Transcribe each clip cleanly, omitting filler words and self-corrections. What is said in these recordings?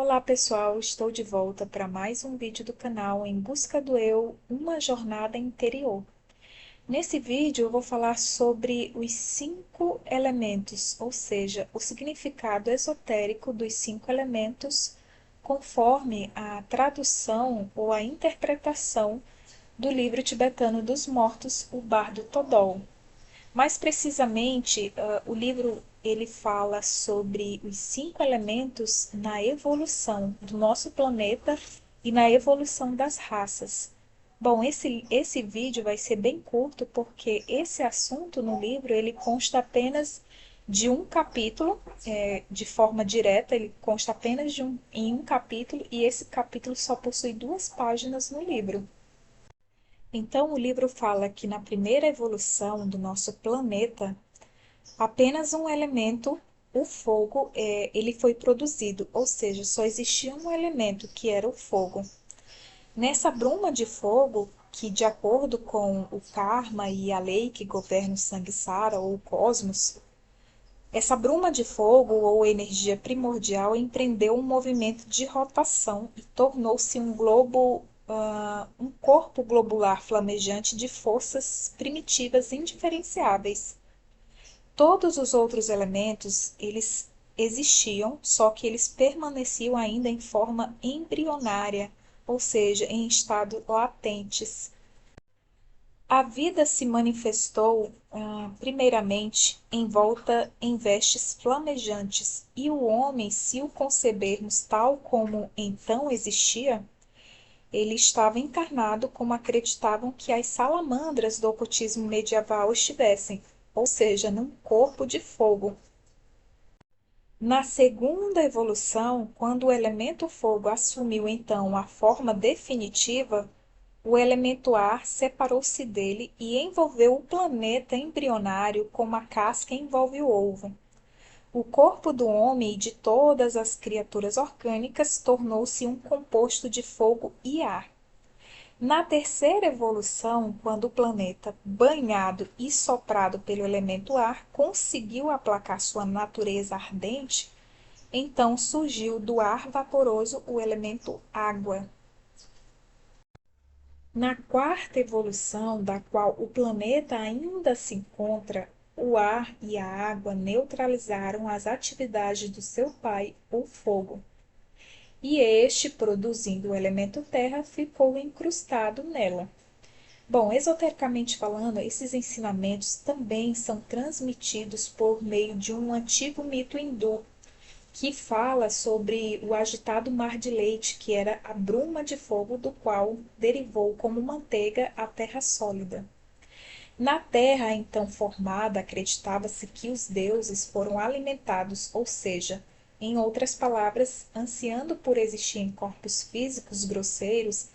Olá pessoal, estou de volta para mais um vídeo do canal Em Busca do Eu, uma jornada interior. Nesse vídeo eu vou falar sobre os 5 elementos, ou seja, o significado esotérico dos 5 elementos, conforme a tradução ou a interpretação do livro tibetano dos mortos, o Bardo Thodol. Mais precisamente, o livro ele fala sobre os 5 elementos na evolução do nosso planeta e na evolução das raças. Bom, esse vídeo vai ser bem curto porque esse assunto no livro ele consta apenas de um capítulo, de forma direta, ele consta apenas em um capítulo e esse capítulo só possui 2 páginas no livro. Então, o livro fala que na primeira evolução do nosso planeta, apenas um elemento, o fogo, ele foi produzido, ou seja, só existia um elemento que era o fogo. Nessa bruma de fogo, que de acordo com o karma e a lei que governa o Samsara ou o cosmos, essa bruma de fogo ou energia primordial empreendeu um movimento de rotação e tornou-se um globo, um corpo globular flamejante de forças primitivas indiferenciáveis. Todos os outros elementos, eles existiam, só que eles permaneciam ainda em forma embrionária, ou seja, em estado latentes. A vida se manifestou, primeiramente, envolta em vestes flamejantes, e o homem, se o concebermos tal como então existia, ele estava encarnado como acreditavam que as salamandras do ocultismo medieval estivessem, ou seja, num corpo de fogo. Na segunda evolução, quando o elemento fogo assumiu então a forma definitiva, o elemento ar separou-se dele e envolveu o planeta embrionário como a casca envolve o ovo. O corpo do homem e de todas as criaturas orgânicas tornou-se um composto de fogo e ar. Na terceira evolução, quando o planeta, banhado e soprado pelo elemento ar, conseguiu aplacar sua natureza ardente, então surgiu do ar vaporoso o elemento água. Na quarta evolução, da qual o planeta ainda se encontra, o ar e a água neutralizaram as atividades do seu pai, o fogo, e este, produzindo o elemento terra, ficou incrustado nela. Bom, esotericamente falando, esses ensinamentos também são transmitidos por meio de um antigo mito hindu, que fala sobre o agitado mar de leite, que era a bruma de fogo do qual derivou como manteiga a terra sólida. Na terra então formada, acreditava-se que os deuses foram alimentados, ou seja, em outras palavras, ansiando por existir em corpos físicos grosseiros,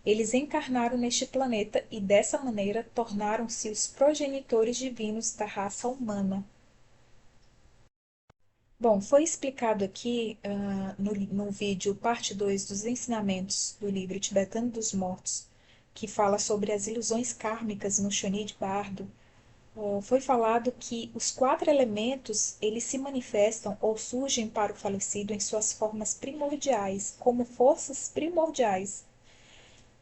eles encarnaram neste planeta e dessa maneira tornaram-se os progenitores divinos da raça humana. Bom, foi explicado aqui no vídeo parte 2 dos ensinamentos do livro Tibetano dos Mortos, que fala sobre as ilusões kármicas no Shoni de Bardo. Foi falado que os 4 elementos, eles se manifestam ou surgem para o falecido em suas formas primordiais, como forças primordiais.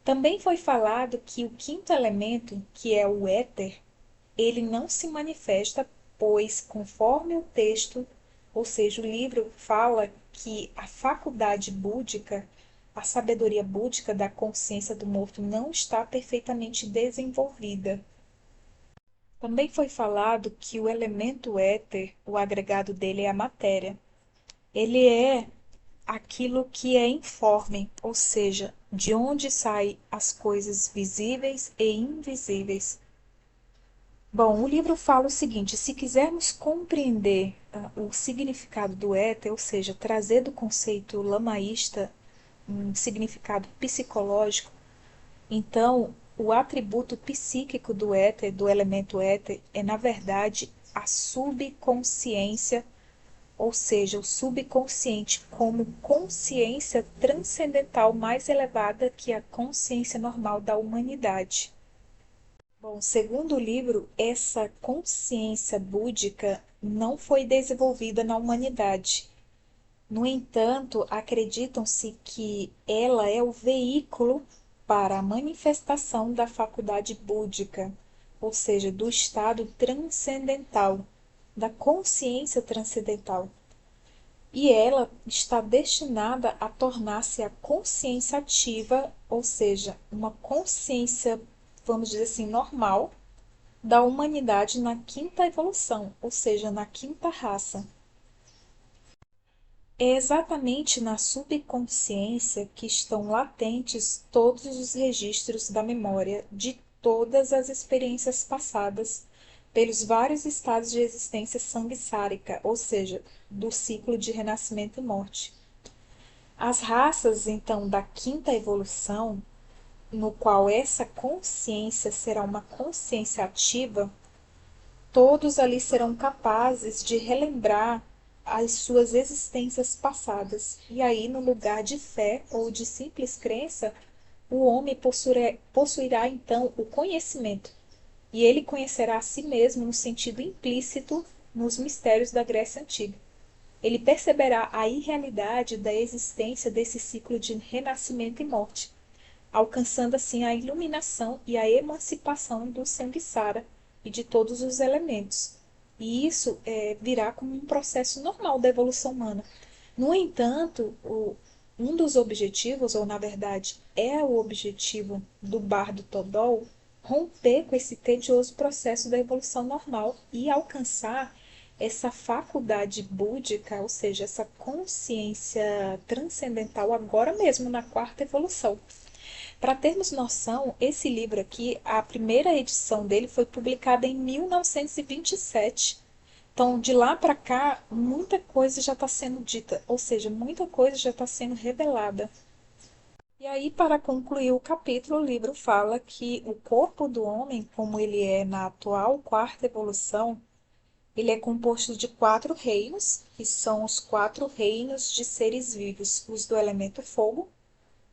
Também foi falado que o 5º elemento, que é o éter, ele não se manifesta, pois, conforme o texto, ou seja, o livro fala que a faculdade búdica, a sabedoria búdica da consciência do morto não está perfeitamente desenvolvida. Também foi falado que o elemento éter, o agregado dele é a matéria. Ele é aquilo que é informe, ou seja, de onde saem as coisas visíveis e invisíveis. Bom, o livro fala o seguinte: se quisermos compreender o significado do éter, ou seja, trazer do conceito lamaísta um significado psicológico, então o atributo psíquico do éter, do elemento éter, é na verdade a subconsciência, ou seja, o subconsciente como consciência transcendental mais elevada que a consciência normal da humanidade. Bom, segundo o livro, essa consciência búdica não foi desenvolvida na humanidade. No entanto, acreditam-se que ela é o veículo para a manifestação da faculdade búdica, ou seja, do estado transcendental, da consciência transcendental. E ela está destinada a tornar-se a consciência ativa, ou seja, uma consciência, vamos dizer assim, normal, da humanidade na quinta evolução, ou seja, na quinta raça. É exatamente na subconsciência que estão latentes todos os registros da memória de todas as experiências passadas pelos vários estados de existência sanguessárica, ou seja, do ciclo de renascimento e morte. As raças, então, da quinta evolução, no qual essa consciência será uma consciência ativa, todos ali serão capazes de relembrar as suas existências passadas. E aí, no lugar de fé ou de simples crença, o homem possuirá então o conhecimento. E ele conhecerá a si mesmo no sentido implícito nos mistérios da Grécia Antiga. Ele perceberá a irrealidade da existência desse ciclo de renascimento e morte, alcançando assim a iluminação e a emancipação do Samsara e de todos os elementos. E isso virá como um processo normal da evolução humana. No entanto, um dos objetivos, ou na verdade é o objetivo do Bardo Todol, romper com esse tedioso processo da evolução normal e alcançar essa faculdade búdica, ou seja, essa consciência transcendental agora mesmo na quarta evolução. Para termos noção, esse livro aqui, a primeira edição dele foi publicada em 1927. Então, de lá para cá, muita coisa já está sendo dita, ou seja, muita coisa já está sendo revelada. E aí, para concluir o capítulo, o livro fala que o corpo do homem, como ele é na atual quarta evolução, ele é composto de quatro reinos, que são os quatro reinos de seres vivos: os do elemento fogo,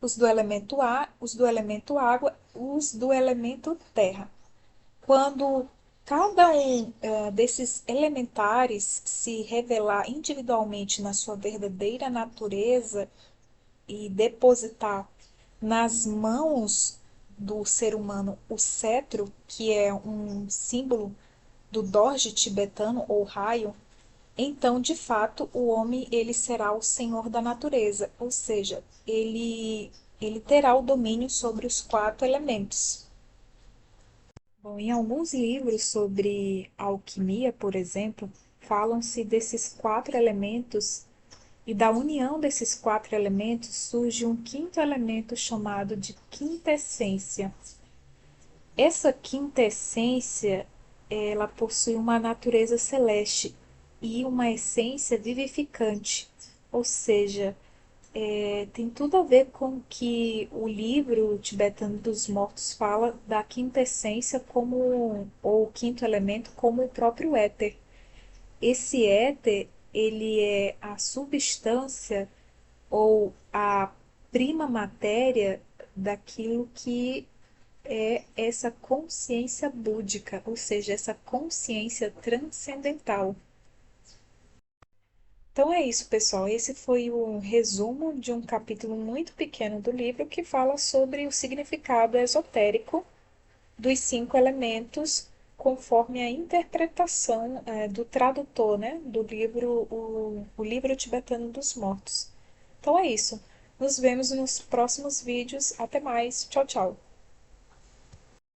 os do elemento ar, os do elemento água, os do elemento terra. Quando cada um desses elementares se revelar individualmente na sua verdadeira natureza e depositar nas mãos do ser humano o cetro, que é um símbolo do Dorje tibetano ou raio, então, de fato, o homem ele será o senhor da natureza, ou seja, ele terá o domínio sobre os quatro elementos. Bom, em alguns livros sobre alquimia, por exemplo, falam-se desses quatro elementos e da união desses quatro elementos surge um quinto elemento chamado de quintessência. Essa quintessência, ela possui uma natureza celeste e uma essência vivificante, ou seja, tem tudo a ver com que o livro tibetano dos mortos fala da quinta essência como, ou quinto elemento, como o próprio éter. Esse éter, ele é a substância ou a prima matéria daquilo que é essa consciência búdica, ou seja, essa consciência transcendental. Então é isso, pessoal. Esse foi um resumo de um capítulo muito pequeno do livro que fala sobre o significado esotérico dos cinco elementos, conforme a interpretação do tradutor, né, do livro, o livro tibetano dos mortos. Então é isso. Nos vemos nos próximos vídeos. Até mais. Tchau, tchau.